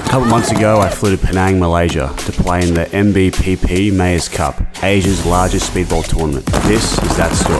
A couple months ago, I flew to Penang, Malaysia to play in the MBPP Mayor's Cup, Asia's largest speedball tournament. This is that story.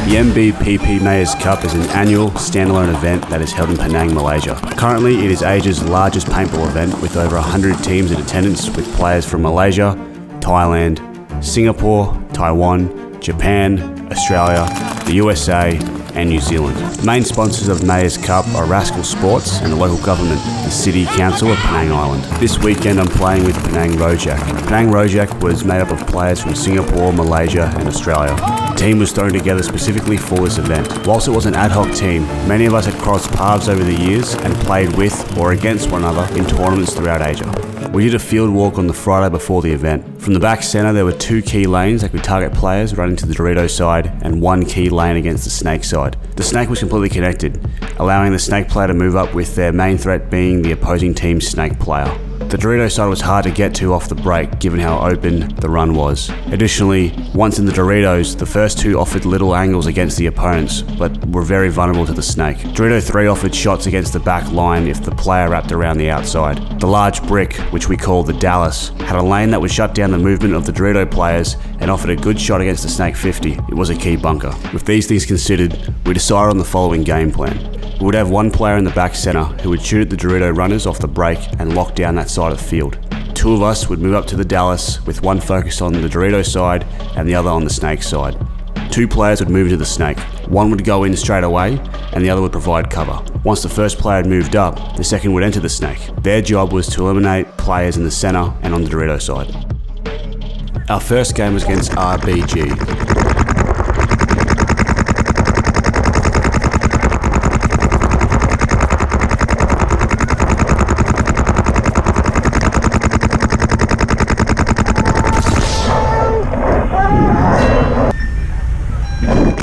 The MBPP Mayor's Cup is an annual standalone event that is held in Penang, Malaysia. Currently, it is Asia's largest paintball event with over 100 teams in attendance with players from Malaysia, Thailand, Singapore, Taiwan, Japan, Australia, the USA, and New Zealand. The main sponsors of Mayor's Cup are Raskal Sports and the local government, the City Council of Penang Island. This weekend I'm playing with Penang Rojek. Penang Rojek was made up of players from Singapore, Malaysia, and Australia. The team was thrown together specifically for this event. Whilst it was an ad hoc team, many of us had crossed paths over the years and played with or against one another in tournaments throughout Asia. We did a field walk on the Friday before the event. From the back centre there were 2 key lanes that could target players running to the Dorito side and 1 key lane against the Snake side. The Snake was completely connected, allowing the Snake player to move up with their main threat being the opposing team's Snake player. The Dorito side was hard to get to off the break given how open the run was. Additionally, once in the Doritos, the first 2 offered little angles against the opponents, but were very vulnerable to the Snake. Dorito 3 offered shots against the back line if the player wrapped around the outside. The large brick, which we call the Dallas, had a lane that would shut down the movement of the Dorito players and offered a good shot against the Snake 50. It was a key bunker. With these things considered, we decided on the following game plan. We would have 1 player in the back centre who would shoot at the Dorito runners off the break and lock down that side of the field. 2 of us would move up to the Dallas with 1 focused on the Dorito side and the other on the Snake side. 2 players would move into the Snake. 1 would go in straight away and the other would provide cover. Once the first player had moved up, the second would enter the Snake. Their job was to eliminate players in the centre and on the Dorito side. Our first game was against RBG.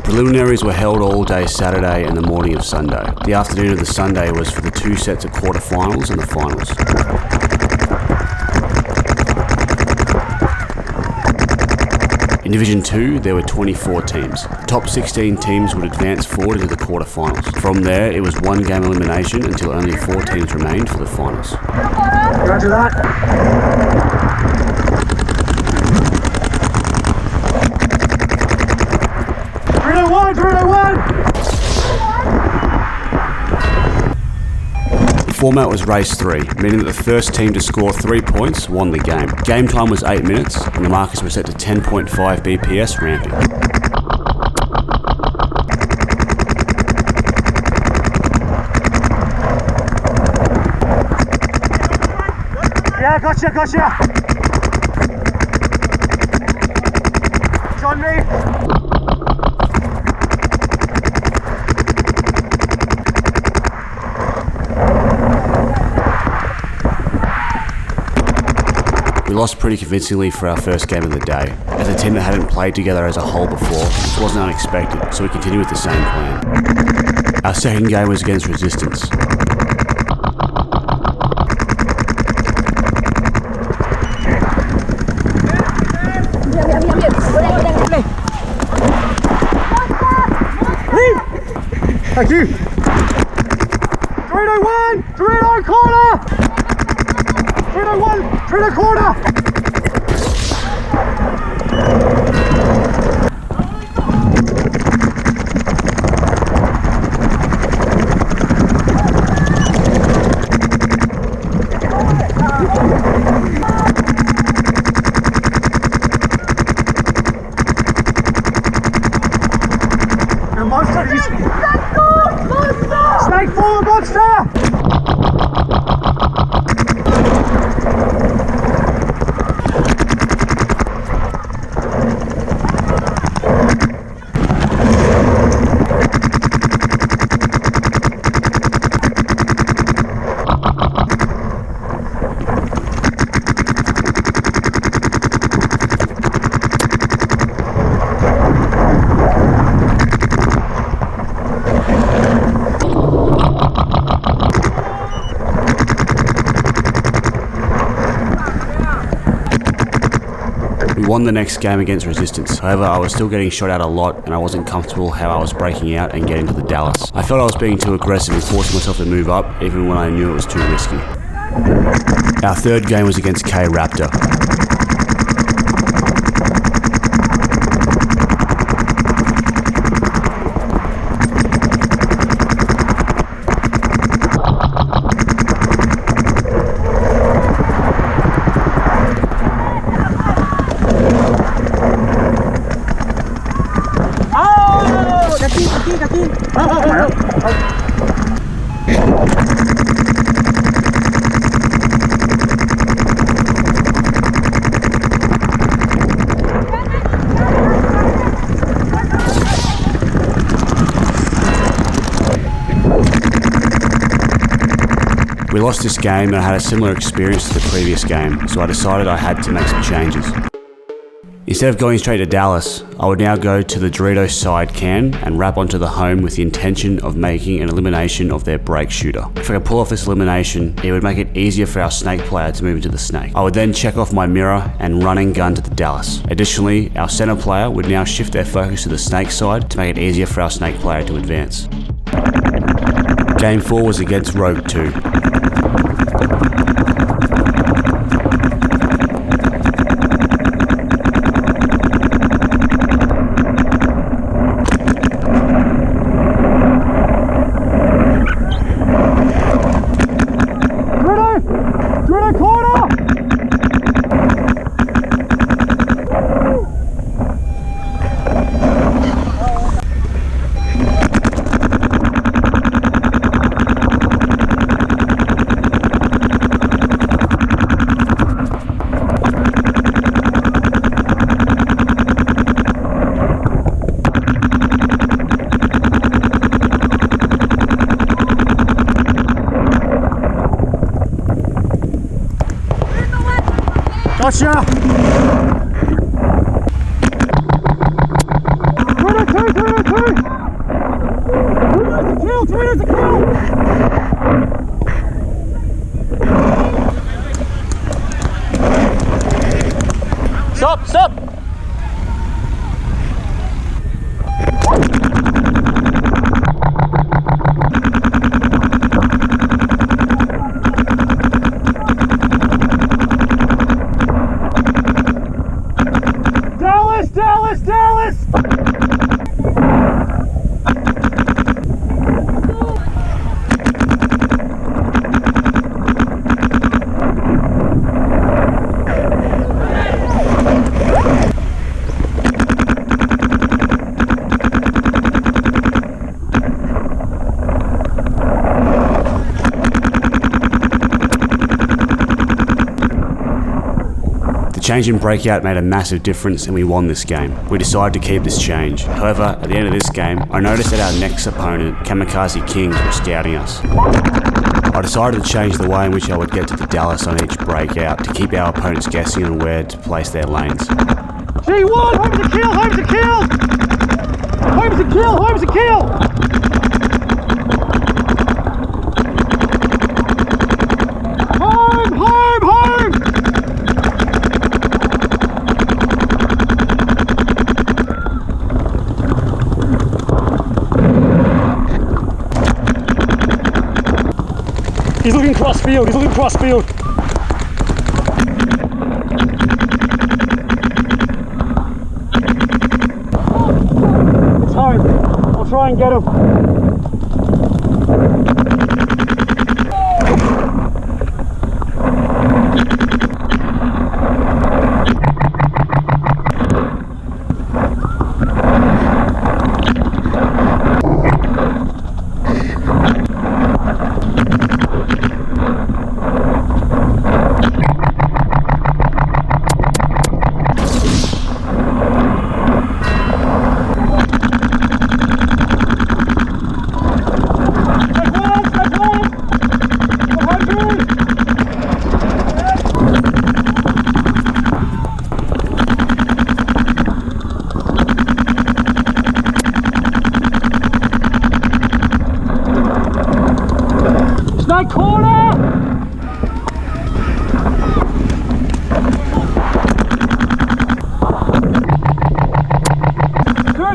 Preliminaries were held all day Saturday and the morning of Sunday. The afternoon of the Sunday was for the 2 sets of quarterfinals and the finals. In Division 2, there were 24 teams. The top 16 teams would advance forward into the quarterfinals. From there, it was 1 game elimination until only 4 teams remained for the finals. Roger that. The format was race 3, meaning that the first team to score 3 points won the game. Game time was 8 minutes, and the markers were set to 10.5 BPS ramping. Yeah, gotcha. It's on me. We lost pretty convincingly for our first game of the day. As a team that hadn't played together as a whole before, this wasn't unexpected, so we continued with the same plan. Our second game was against Resistance. Thank you. Dorito 1, Dorito corner. Dorito 1, Dorito corner. Monster, won the next game against Resistance. However, I was still getting shot at a lot and I wasn't comfortable how I was breaking out and getting to the Dallas. I felt I was being too aggressive and forcing myself to move up even when I knew it was too risky. Our third game was against K Raptor. We lost this game and I had a similar experience to the previous game, so I decided I had to make some changes. Instead of going straight to Dallas, I would now go to the Doritos side can and wrap onto the home with the intention of making an elimination of their brake shooter. If I could pull off this elimination, it would make it easier for our snake player to move into the snake. I would then check off my mirror and run and gun to the Dallas. Additionally, our center player would now shift their focus to the snake side to make it easier for our snake player to advance. Game 4 was against Rogue 2. Gotcha! Tornado's a kill! Stop! Dallas! Change in breakout made a massive difference and we won this game. We decided to keep this change. However, at the end of this game, I noticed that our next opponent, Kamikaze Kings, were scouting us. I decided to change the way in which I would get to the Dallas on each breakout to keep our opponents guessing on where to place their lanes. G1! Home's a kill! Home's a kill! Home's a kill! Home's a kill! He's looking cross field. It's home. I'll try and get him.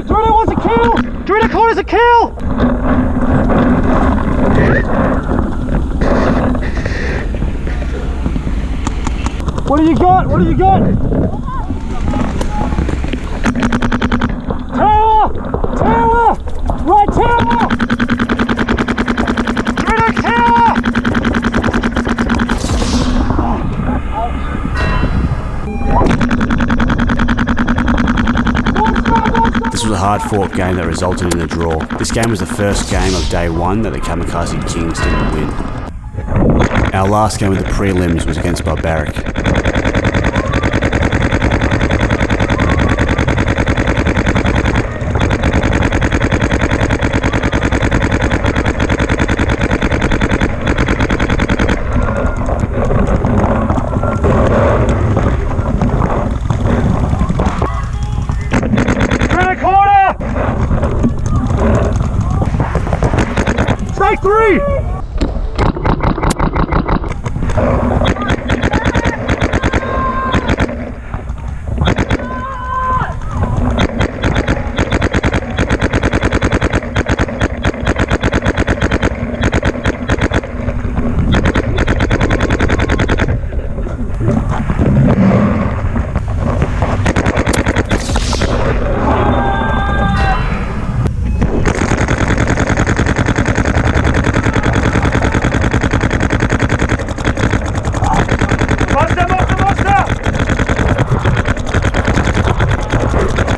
Dorito wants a kill! Dorito corners a kill! What do you got? What do you got? Tower! Tower! Right tower! Dorito tower! This was a hard-fought game that resulted in a draw. This game was the first game of day one that the Kamikaze Kings didn't win. Our last game of the prelims was against Barbaric. Strike three!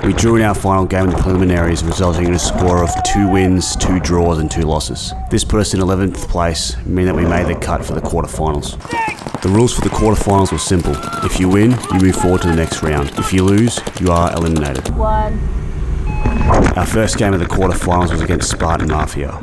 We drew in our final game in the preliminaries, resulting in a score of 2 wins, 2 draws and 2 losses. This put us in 11th place, meaning that we made the cut for the quarterfinals. The rules for the quarterfinals were simple. If you win, you move forward to the next round. If you lose, you are eliminated. Our first game of the quarterfinals was against Spartan Mafia.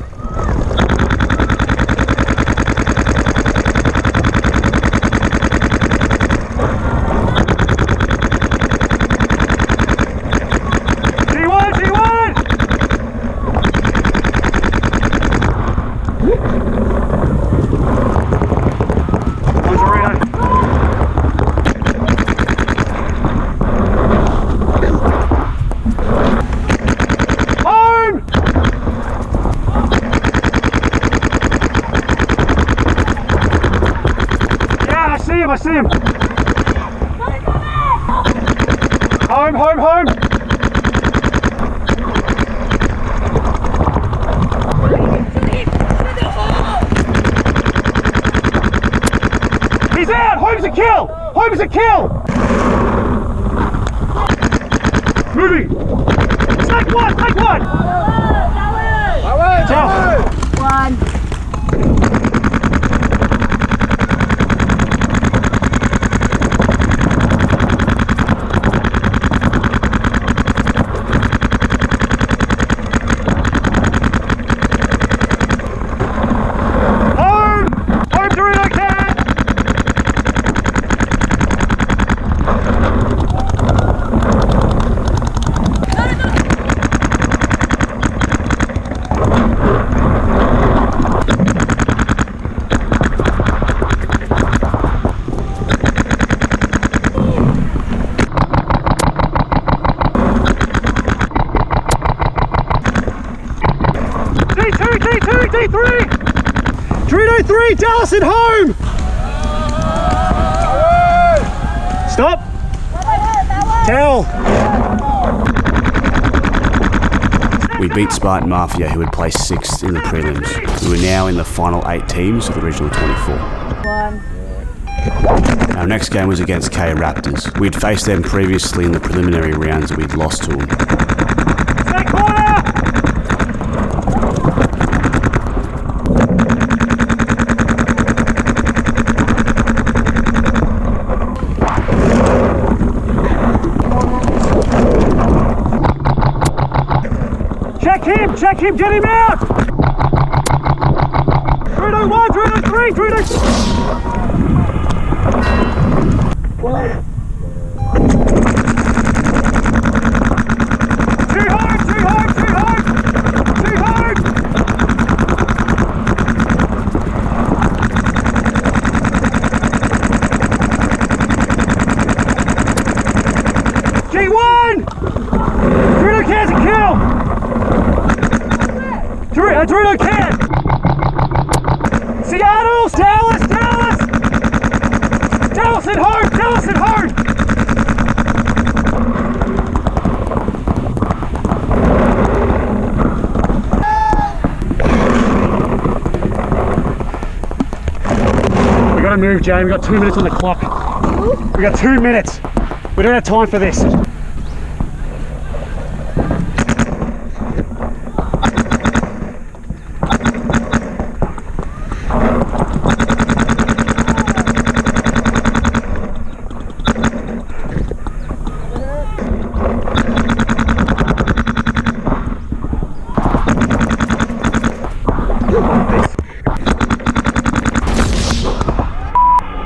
I see him! Home, home, home! He's out! Home's a kill! Home's a kill! Moving! Take one! Take one! One. D3! Dorito 3, Dallas at home! Stop! Tell! We beat Spartan Mafia, who had placed 6th in the prelims. We were now in the final 8 teams of the original 24. Our next game was against K Raptors. We'd faced them previously in the preliminary rounds and we'd lost to them. Check him, get him out! Dorito 1, Dorito 3, Dorito... Too hard, too hard, too hard! Too hard! G1! Dorito can't kill! Dorito can! Seattle! Dallas! Dallas! Dallas hit hard! Dallas hit hard! We gotta move, Jane. We got 2 minutes on the clock. We got 2 minutes. We don't have time for this.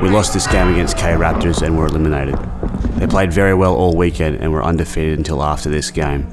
We lost this game against K Raptors and were eliminated. They played very well all weekend and were undefeated until after this game.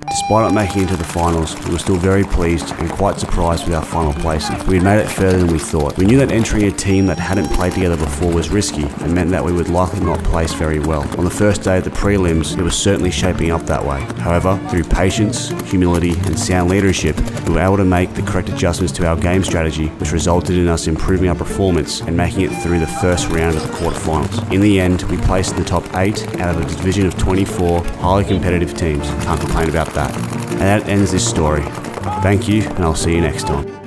Despite not making it to the finals, we were still very pleased and quite surprised with our final placing. We had made it further than we thought. We knew that entering a team that hadn't played together before was risky and meant that we would likely not place very well. On the first day of the prelims, it was certainly shaping up that way. However, through patience, humility and sound leadership, we were able to make the correct adjustments to our game strategy, which resulted in us improving our performance and making it through the first round of the quarterfinals. In the end, we placed in the top 8 out of a division of 24 highly competitive teams. Can't complain about that. And that ends this story. Thank you, and I'll see you next time.